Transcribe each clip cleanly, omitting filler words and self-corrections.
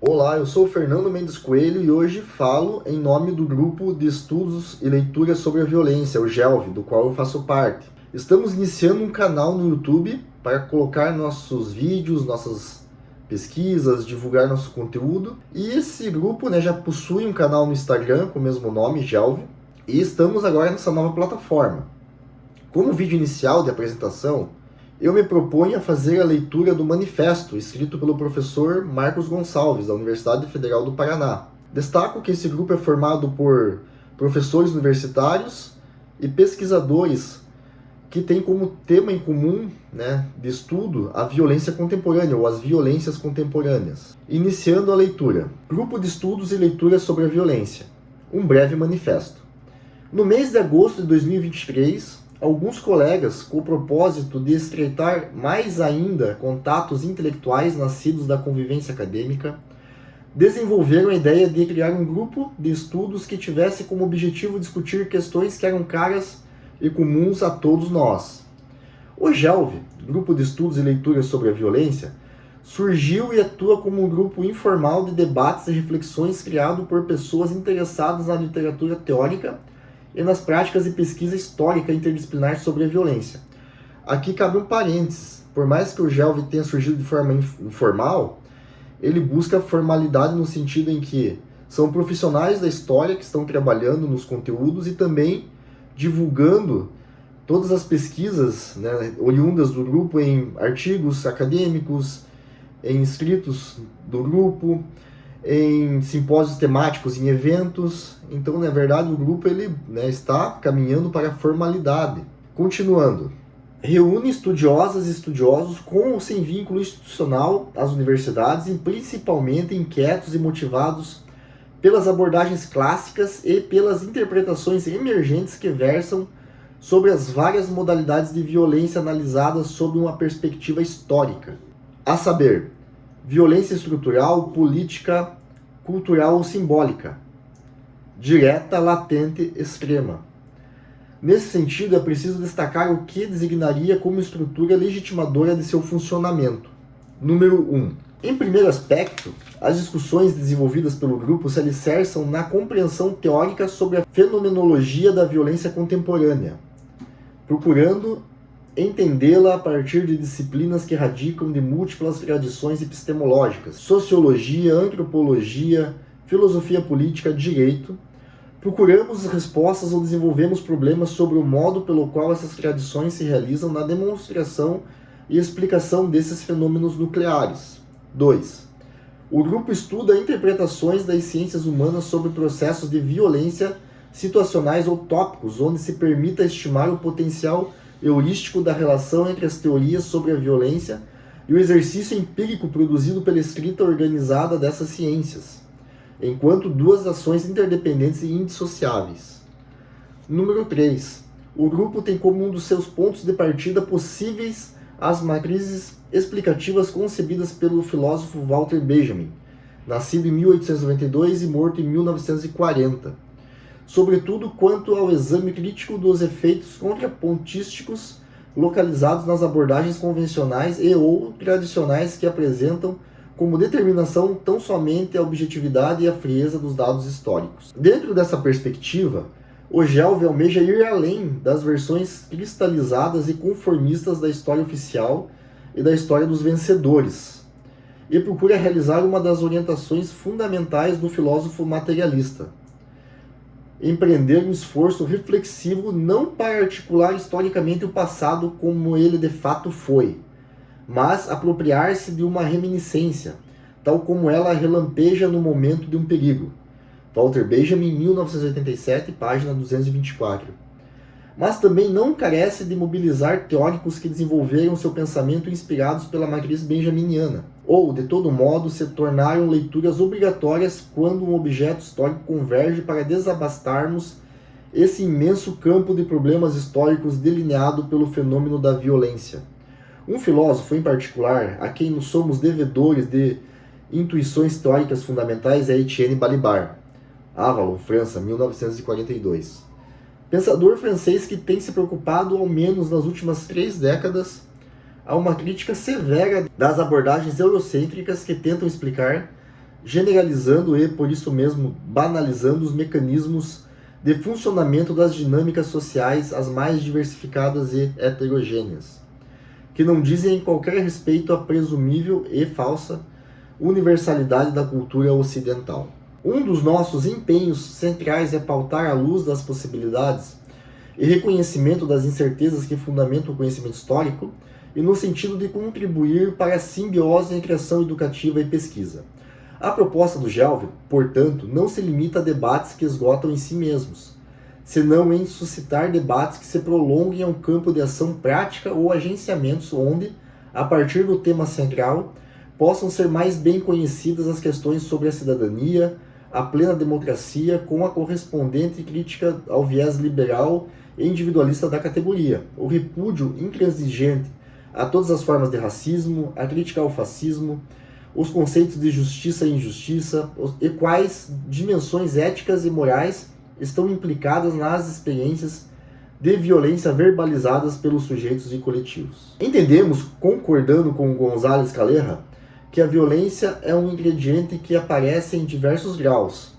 Olá, eu sou o Fernando Mendes Coelho e hoje falo em nome do Grupo de Estudos e Leituras sobre a Violência, o GELV, do qual eu faço parte. Estamos iniciando um canal no YouTube para colocar nossos vídeos, nossas pesquisas, divulgar nosso conteúdo. E esse grupo já possui um canal no Instagram com o mesmo nome, GELV, e estamos agora nessa nova plataforma. Como vídeo inicial de apresentação, eu me proponho a fazer a leitura do manifesto escrito pelo professor Marcos Gonçalves, da Universidade Federal do Paraná. Destaco que esse grupo é formado por professores universitários e pesquisadores que têm como tema em comum de estudo a violência contemporânea ou as violências contemporâneas. Iniciando a leitura. Grupo de Estudos e Leituras sobre a Violência. Um breve manifesto. No mês de agosto de 2023, alguns colegas, com o propósito de estreitar mais ainda contatos intelectuais nascidos da convivência acadêmica, desenvolveram a ideia de criar um grupo de estudos que tivesse como objetivo discutir questões que eram caras e comuns a todos nós. O GELV, Grupo de Estudos e Leituras sobre a Violência, surgiu e atua como um grupo informal de debates e reflexões criado por pessoas interessadas na literatura teórica e nas práticas de pesquisa histórica interdisciplinar sobre a violência. Aqui cabe um parênteses. Por mais que o GELV tenha surgido de forma informal, ele busca formalidade no sentido em que são profissionais da história que estão trabalhando nos conteúdos e também divulgando todas as pesquisas oriundas do grupo em artigos acadêmicos, em escritos do grupo, em simpósios temáticos, em eventos. Então, na verdade, o grupo está caminhando para a formalidade. Continuando. Reúne estudiosas e estudiosos com ou sem vínculo institucional às universidades e principalmente inquietos e motivados pelas abordagens clássicas e pelas interpretações emergentes que versam sobre as várias modalidades de violência analisadas sob uma perspectiva histórica. A saber, violência estrutural, política, cultural ou simbólica, direta, latente, extrema. Nesse sentido, é preciso destacar o que designaria como estrutura legitimadora de seu funcionamento. Número 1. Em primeiro aspecto, as discussões desenvolvidas pelo grupo se alicerçam na compreensão teórica sobre a fenomenologia da violência contemporânea, procurando entendê-la a partir de disciplinas que radicam de múltiplas tradições epistemológicas, sociologia, antropologia, filosofia política, direito. Procuramos respostas ou desenvolvemos problemas sobre o modo pelo qual essas tradições se realizam na demonstração e explicação desses fenômenos nucleares. 2. O grupo estuda interpretações das ciências humanas sobre processos de violência situacionais ou tópicos, onde se permita estimar o potencial heurístico da relação entre as teorias sobre a violência e o exercício empírico produzido pela escrita organizada dessas ciências, enquanto duas ações interdependentes e indissociáveis. Número 3. O grupo tem como um dos seus pontos de partida possíveis as matrizes explicativas concebidas pelo filósofo Walter Benjamin, nascido em 1892 e morto em 1940. Sobretudo quanto ao exame crítico dos efeitos contrapontísticos localizados nas abordagens convencionais e ou tradicionais que apresentam como determinação tão somente a objetividade e a frieza dos dados históricos. Dentro dessa perspectiva, o GELV almeja ir além das versões cristalizadas e conformistas da história oficial e da história dos vencedores, e procura realizar uma das orientações fundamentais do filósofo materialista: empreender um esforço reflexivo não para articular historicamente o passado como ele de fato foi, mas apropriar-se de uma reminiscência, tal como ela relampeja no momento de um perigo. Walter Benjamin, 1987, página 224. Mas também não carece de mobilizar teóricos que desenvolveram seu pensamento inspirados pela matriz benjaminiana, ou, de todo modo, se tornaram leituras obrigatórias quando um objeto histórico converge para desabastarmos esse imenso campo de problemas históricos delineado pelo fenômeno da violência. Um filósofo em particular, a quem nos somos devedores de intuições teóricas fundamentais, é Etienne Balibar, Avalon, França, 1942. Pensador francês que tem se preocupado, ao menos nas últimas 3 décadas, a uma crítica severa das abordagens eurocêntricas que tentam explicar generalizando e, por isso mesmo, banalizando os mecanismos de funcionamento das dinâmicas sociais as mais diversificadas e heterogêneas, que não dizem qualquer respeito à presumível e falsa universalidade da cultura ocidental. Um dos nossos empenhos centrais é pautar à luz das possibilidades e reconhecimento das incertezas que fundamentam o conhecimento histórico e no sentido de contribuir para a simbiose entre ação educativa e pesquisa. A proposta do GELV, portanto, não se limita a debates que esgotam em si mesmos, senão em suscitar debates que se prolonguem a um campo de ação prática ou agenciamentos onde, a partir do tema central, possam ser mais bem conhecidas as questões sobre a cidadania, a plena democracia, com a correspondente crítica ao viés liberal e individualista da categoria, o repúdio intransigente a todas as formas de racismo, a crítica ao fascismo, os conceitos de justiça e injustiça, e quais dimensões éticas e morais estão implicadas nas experiências de violência verbalizadas pelos sujeitos e coletivos. Entendemos, concordando com González Calleja, que a violência é um ingrediente que aparece em diversos graus,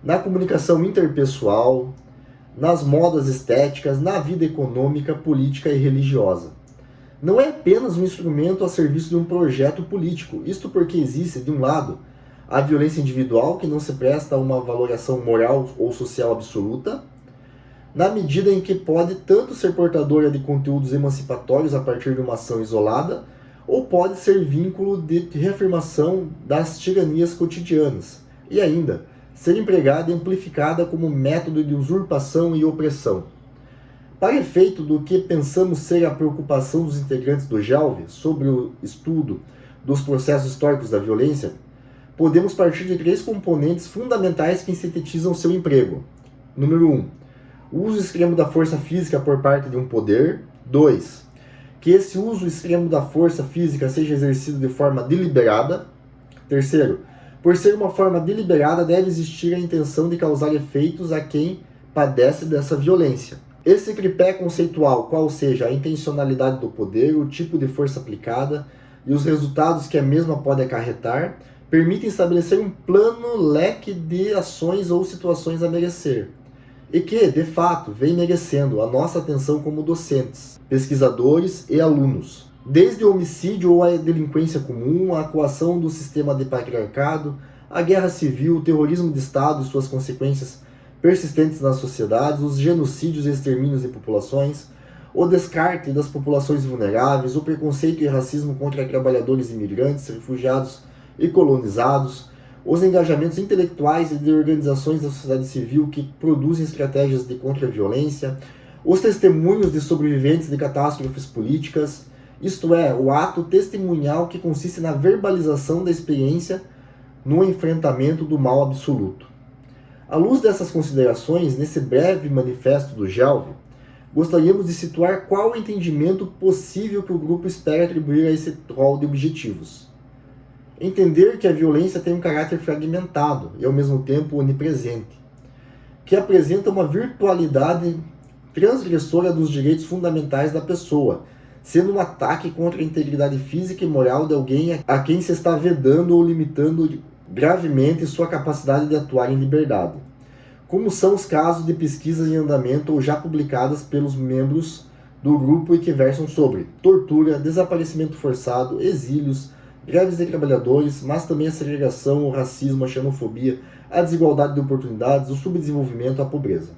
na comunicação interpessoal, nas modas estéticas, na vida econômica, política e religiosa. Não é apenas um instrumento a serviço de um projeto político, isto porque existe, de um lado, a violência individual, que não se presta a uma valoração moral ou social absoluta, na medida em que pode tanto ser portadora de conteúdos emancipatórios a partir de uma ação isolada, ou pode ser vínculo de reafirmação das tiranias cotidianas, e ainda, ser empregada e amplificada como método de usurpação e opressão. Para efeito do que pensamos ser a preocupação dos integrantes do GELV sobre o estudo dos processos históricos da violência, podemos partir de 3 componentes fundamentais que sintetizam seu emprego. Número 1. O uso extremo da força física por parte de um poder. 2. Que esse uso extremo da força física seja exercido de forma deliberada. 3. Por ser uma forma deliberada, deve existir a intenção de causar efeitos a quem padece dessa violência. Esse tripé conceitual, qual seja a intencionalidade do poder, o tipo de força aplicada e os resultados que a mesma pode acarretar, permitem estabelecer um plano leque de ações ou situações a merecer, e que, de fato, vem merecendo a nossa atenção como docentes, pesquisadores e alunos. Desde o homicídio ou a delinquência comum, a coação do sistema de patriarcado, a guerra civil, o terrorismo de Estado e suas consequências persistentes nas sociedades, os genocídios e extermínios de populações, o descarte das populações vulneráveis, o preconceito e racismo contra trabalhadores imigrantes, refugiados e colonizados, os engajamentos intelectuais e de organizações da sociedade civil que produzem estratégias de contra-violência, os testemunhos de sobreviventes de catástrofes políticas, isto é, o ato testemunhal que consiste na verbalização da experiência no enfrentamento do mal absoluto. À luz dessas considerações, nesse breve manifesto do GELV, gostaríamos de situar qual o entendimento possível que o grupo espera atribuir a esse rol de objetivos. Entender que a violência tem um caráter fragmentado e, ao mesmo tempo, onipresente, que apresenta uma virtualidade transgressora dos direitos fundamentais da pessoa, sendo um ataque contra a integridade física e moral de alguém a quem se está vedando ou limitando gravemente sua capacidade de atuar em liberdade, como são os casos de pesquisas em andamento ou já publicadas pelos membros do grupo e que versam sobre tortura, desaparecimento forçado, exílios, greves de trabalhadores, mas também a segregação, o racismo, a xenofobia, a desigualdade de oportunidades, o subdesenvolvimento, a pobreza.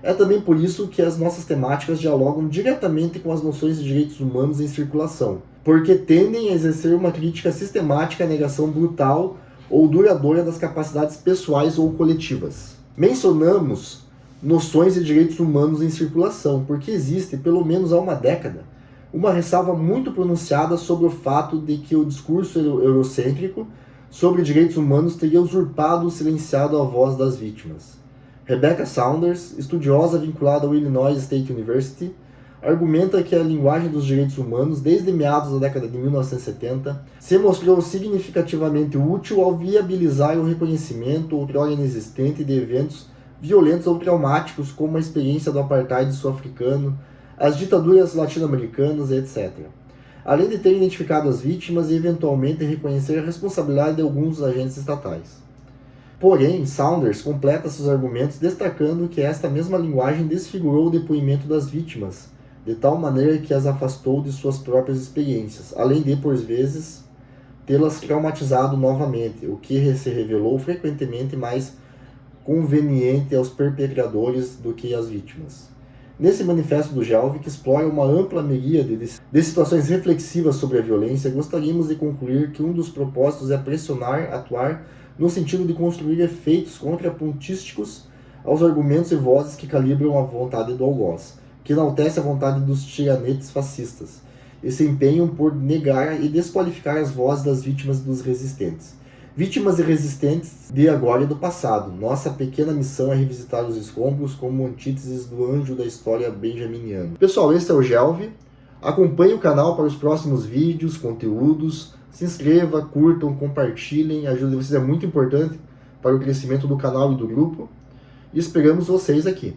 É também por isso que as nossas temáticas dialogam diretamente com as noções de direitos humanos em circulação, porque tendem a exercer uma crítica sistemática à negação brutal ou duradoura das capacidades pessoais ou coletivas. Mencionamos noções de direitos humanos em circulação, porque existe, pelo menos há uma década, uma ressalva muito pronunciada sobre o fato de que o discurso eurocêntrico sobre direitos humanos teria usurpado ou silenciado a voz das vítimas. Rebecca Saunders, estudiosa vinculada ao Illinois State University, argumenta que a linguagem dos direitos humanos, desde meados da década de 1970, se mostrou significativamente útil ao viabilizar o reconhecimento outrora inexistente de eventos violentos ou traumáticos, como a experiência do apartheid sul-africano, as ditaduras latino-americanas, etc. além de ter identificado as vítimas e eventualmente reconhecer a responsabilidade de alguns dos agentes estatais. Porém, Saunders completa seus argumentos destacando que esta mesma linguagem desfigurou o depoimento das vítimas, de tal maneira que as afastou de suas próprias experiências, além de, por vezes, tê-las traumatizado novamente, o que se revelou frequentemente mais conveniente aos perpetradores do que às vítimas. Nesse manifesto do Gelvi, que explora uma ampla miríade de situações reflexivas sobre a violência, gostaríamos de concluir que um dos propósitos é pressionar, atuar, no sentido de construir efeitos contrapontísticos aos argumentos e vozes que calibram a vontade do algoz, que enaltece a vontade dos tiranetes fascistas, e se empenham por negar e desqualificar as vozes das vítimas e dos resistentes. Vítimas e resistentes de agora e do passado. Nossa pequena missão é revisitar os escombros como antíteses do anjo da história benjaminiana. Pessoal, esse é o Gelvi. Acompanhe o canal para os próximos vídeos, conteúdos. Se inscreva, curtam, compartilhem. A ajuda de vocês é muito importante para o crescimento do canal e do grupo. E esperamos vocês aqui.